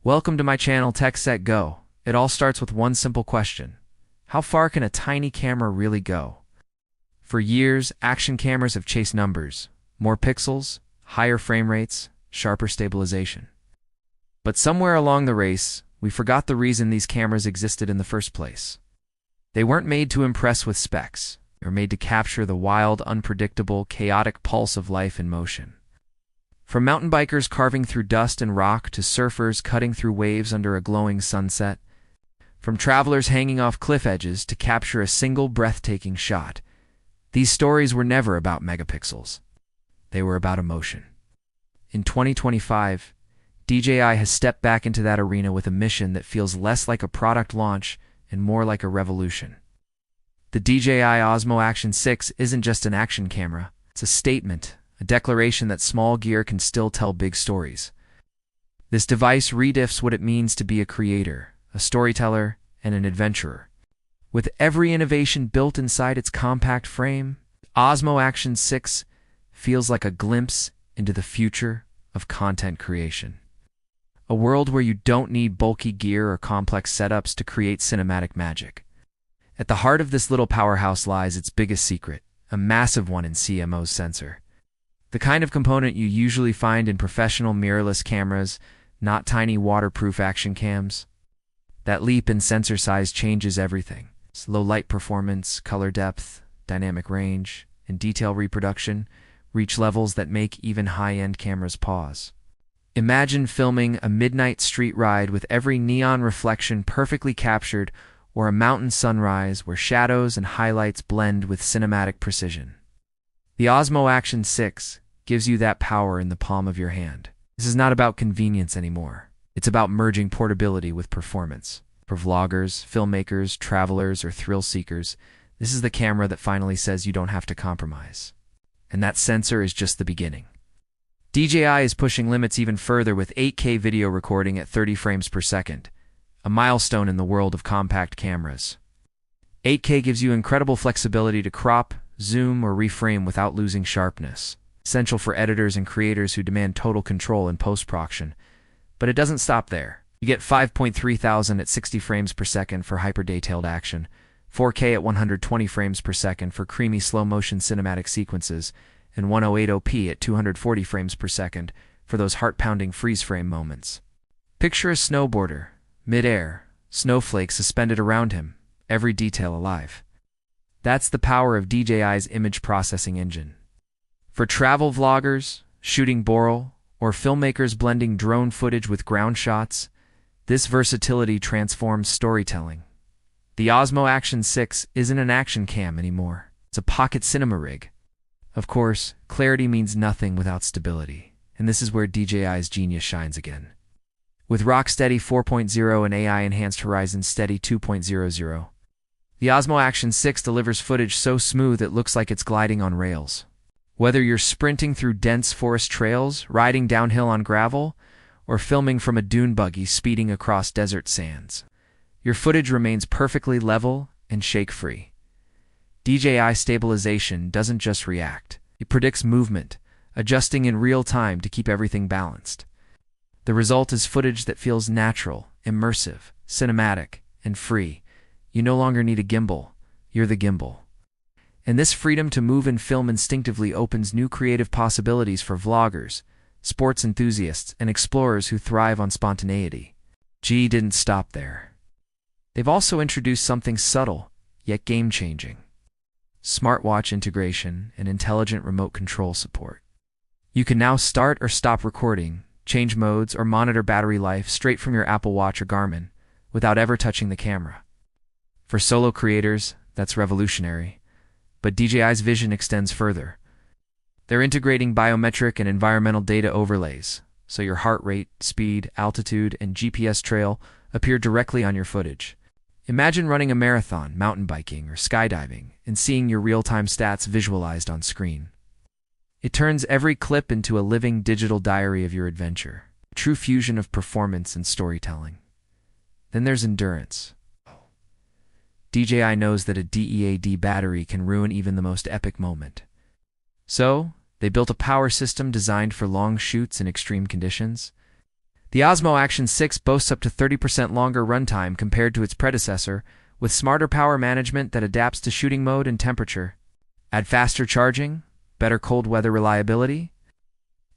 Welcome to my channel Tech Set Go. It all starts with one simple question. How far can a tiny camera really go? For years, action cameras have chased numbers. More pixels, higher frame rates, sharper stabilization. But somewhere along the race, we forgot the reason these cameras existed in the first place. They weren't made to impress with specs. They were made to capture the wild, unpredictable, chaotic pulse of life in motion. From mountain bikers carving through dust and rock to surfers cutting through waves under a glowing sunset, from travelers hanging off cliff edges to capture a single breathtaking shot, these stories were never about megapixels. They were about emotion. In 2025, DJI has stepped back into that arena with a mission that feels less like a product launch and more like a revolution. The DJI Osmo Action 6 isn't just an action camera, it's a statement, a declaration that small gear can still tell big stories. This device redefines what it means to be a creator, a storyteller, and an adventurer. With every innovation built inside its compact frame, Osmo Action 6 feels like a glimpse into the future of content creation. A world where you don't need bulky gear or complex setups to create cinematic magic. At the heart of this little powerhouse lies its biggest secret, a massive one in CMOS sensor. The kind of component you usually find in professional mirrorless cameras, not tiny waterproof action cams. That leap in sensor size changes everything. Low light performance, color depth, dynamic range, and detail reproduction reach levels that make even high-end cameras pause. Imagine filming a midnight street ride with every neon reflection perfectly captured, or a mountain sunrise where shadows and highlights blend with cinematic precision. The Osmo Action 6 gives you that power in the palm of your hand. This is not about convenience anymore. It's about merging portability with performance. For vloggers, filmmakers, travelers, or thrill seekers, this is the camera that finally says you don't have to compromise. And that sensor is just the beginning. DJI is pushing limits even further with 8K video recording at 30 frames per second, a milestone in the world of compact cameras. 8K gives you incredible flexibility to crop, zoom, or reframe without losing sharpness, essential for editors and creators who demand total control in post-production. But it doesn't stop there. You get 5.3 thousand at 60 frames per second for hyper-detailed action, 4K at 120 frames per second for creamy slow-motion cinematic sequences, and 1080p at 240 frames per second for those heart-pounding freeze-frame moments. Picture a snowboarder, mid-air, snowflakes suspended around him, every detail alive. That's the power of DJI's image processing engine. For travel vloggers, shooting B-roll, or filmmakers blending drone footage with ground shots, this versatility transforms storytelling. The Osmo Action 6 isn't an action cam anymore. It's a pocket cinema rig. Of course, clarity means nothing without stability, and this is where DJI's genius shines again. With Rocksteady 4.0 and AI-enhanced Horizon Steady 2.00, the Osmo Action 6 delivers footage so smooth it looks like it's gliding on rails. Whether you're sprinting through dense forest trails, riding downhill on gravel, or filming from a dune buggy speeding across desert sands, your footage remains perfectly level and shake-free. DJI stabilization doesn't just react. It predicts movement, adjusting in real time to keep everything balanced. The result is footage that feels natural, immersive, cinematic, and free. You no longer need a gimbal, you're the gimbal. And this freedom to move and film instinctively opens new creative possibilities for vloggers, sports enthusiasts, and explorers who thrive on spontaneity. DJI didn't stop there. They've also introduced something subtle, yet game-changing. Smartwatch integration and intelligent remote control support. You can now start or stop recording, change modes, or monitor battery life straight from your Apple Watch or Garmin, without ever touching the camera. For solo creators, that's revolutionary. But DJI's vision extends further. They're integrating biometric and environmental data overlays, so your heart rate, speed, altitude, and GPS trail appear directly on your footage. Imagine running a marathon, mountain biking, or skydiving, and seeing your real-time stats visualized on screen. It turns every clip into a living digital diary of your adventure, a true fusion of performance and storytelling. Then there's endurance. DJI knows that a DEAD battery can ruin even the most epic moment. So, they built a power system designed for long shoots in extreme conditions. The Osmo Action 6 boasts up to 30% longer runtime compared to its predecessor, with smarter power management that adapts to shooting mode and temperature. Add faster charging, better cold weather reliability,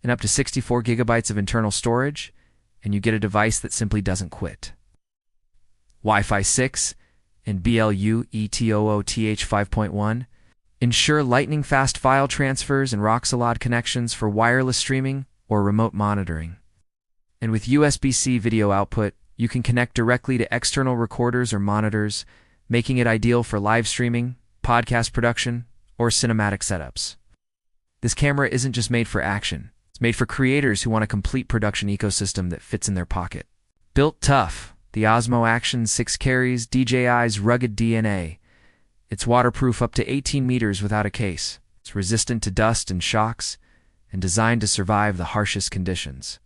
and up to 64 gigabytes of internal storage, and you get a device that simply doesn't quit. Wi-Fi 6 and BLUETOOTH 5.1 ensure lightning-fast file transfers and rock-solid connections for wireless streaming or remote monitoring. And with USB-C video output, you can connect directly to external recorders or monitors, making it ideal for live streaming, podcast production, or cinematic setups. This camera isn't just made for action. It's made for creators who want a complete production ecosystem that fits in their pocket. Built tough, the Osmo Action 6 carries DJI's rugged DNA. It's waterproof up to 18 meters without a case. It's resistant to dust and shocks, and designed to survive the harshest conditions.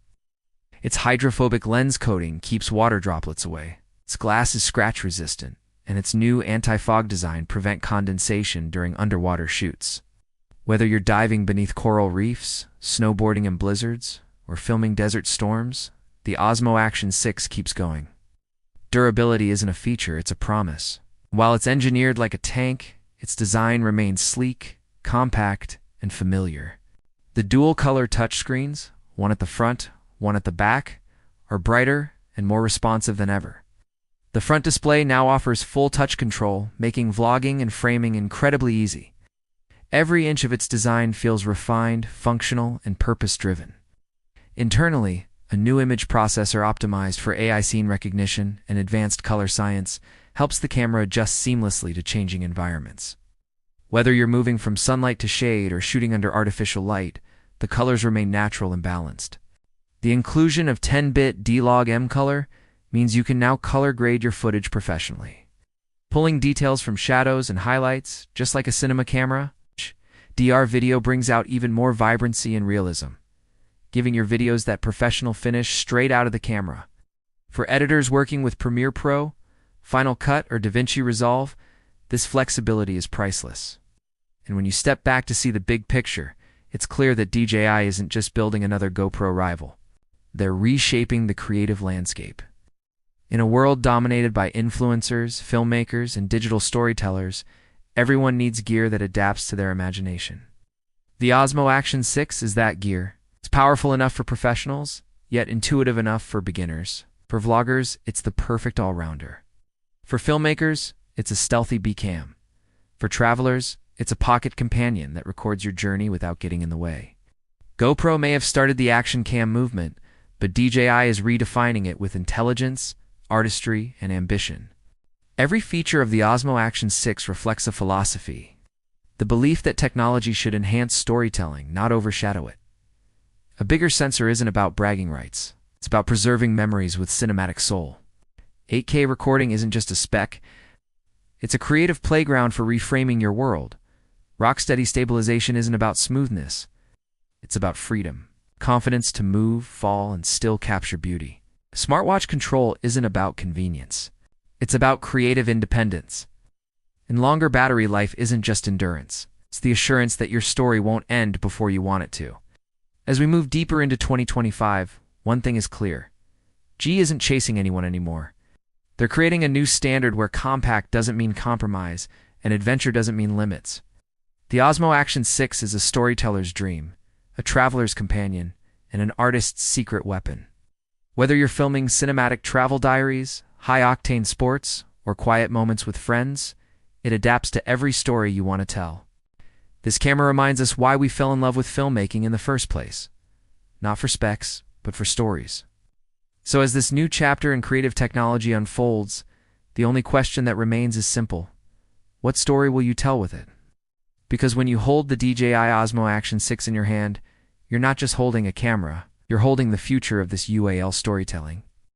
Its hydrophobic lens coating keeps water droplets away. Its glass is scratch-resistant, and its new anti-fog design prevents condensation during underwater shoots. Whether you're diving beneath coral reefs, snowboarding in blizzards, or filming desert storms, the Osmo Action 6 keeps going. Durability isn't a feature, it's a promise. While it's engineered like a tank, its design remains sleek, compact, and familiar. The dual-color touchscreens, one at the front, one at the back, are brighter and more responsive than ever. The front display now offers full touch control, making vlogging and framing incredibly easy. Every inch of its design feels refined, functional, and purpose-driven. Internally, a new image processor optimized for AI scene recognition and advanced color science helps the camera adjust seamlessly to changing environments. Whether you're moving from sunlight to shade or shooting under artificial light, the colors remain natural and balanced. The inclusion of 10-bit D-Log M color means you can now color grade your footage professionally. Pulling details from shadows and highlights, just like a cinema camera, DR video brings out even more vibrancy and realism, giving your videos that professional finish straight out of the camera. For editors working with Premiere Pro, Final Cut, or DaVinci Resolve, this flexibility is priceless. And when you step back to see the big picture, it's clear that DJI isn't just building another GoPro rival. They're reshaping the creative landscape. In a world dominated by influencers, filmmakers, and digital storytellers, everyone needs gear that adapts to their imagination. The Osmo Action 6 is that gear. It's powerful enough for professionals, yet intuitive enough for beginners. For vloggers, it's the perfect all-rounder. For filmmakers, it's a stealthy B-cam. For travelers, it's a pocket companion that records your journey without getting in the way. GoPro may have started the action cam movement, but DJI is redefining it with intelligence, artistry, and ambition. Every feature of the Osmo Action 6 reflects a philosophy: the belief that technology should enhance storytelling, not overshadow it. A bigger sensor isn't about bragging rights. It's about preserving memories with cinematic soul. 8K recording isn't just a spec. It's a creative playground for reframing your world. Rocksteady stabilization isn't about smoothness. It's about freedom. Confidence to move, fall, and still capture beauty. Smartwatch control isn't about convenience. It's about creative independence. And longer battery life isn't just endurance. It's the assurance that your story won't end before you want it to. As we move deeper into 2025, one thing is clear. G isn't chasing anyone anymore. They're creating a new standard where compact doesn't mean compromise, and adventure doesn't mean limits. The Osmo Action 6 is a storyteller's dream, a traveler's companion, and an artist's secret weapon. Whether you're filming cinematic travel diaries, high-octane sports, or quiet moments with friends, it adapts to every story you want to tell. This camera reminds us why we fell in love with filmmaking in the first place. Not for specs, but for stories. So as this new chapter in creative technology unfolds, the only question that remains is simple. What story will you tell with it? Because when you hold the DJI Osmo Action 6 in your hand, you're not just holding a camera, you're holding the future of this UAL storytelling.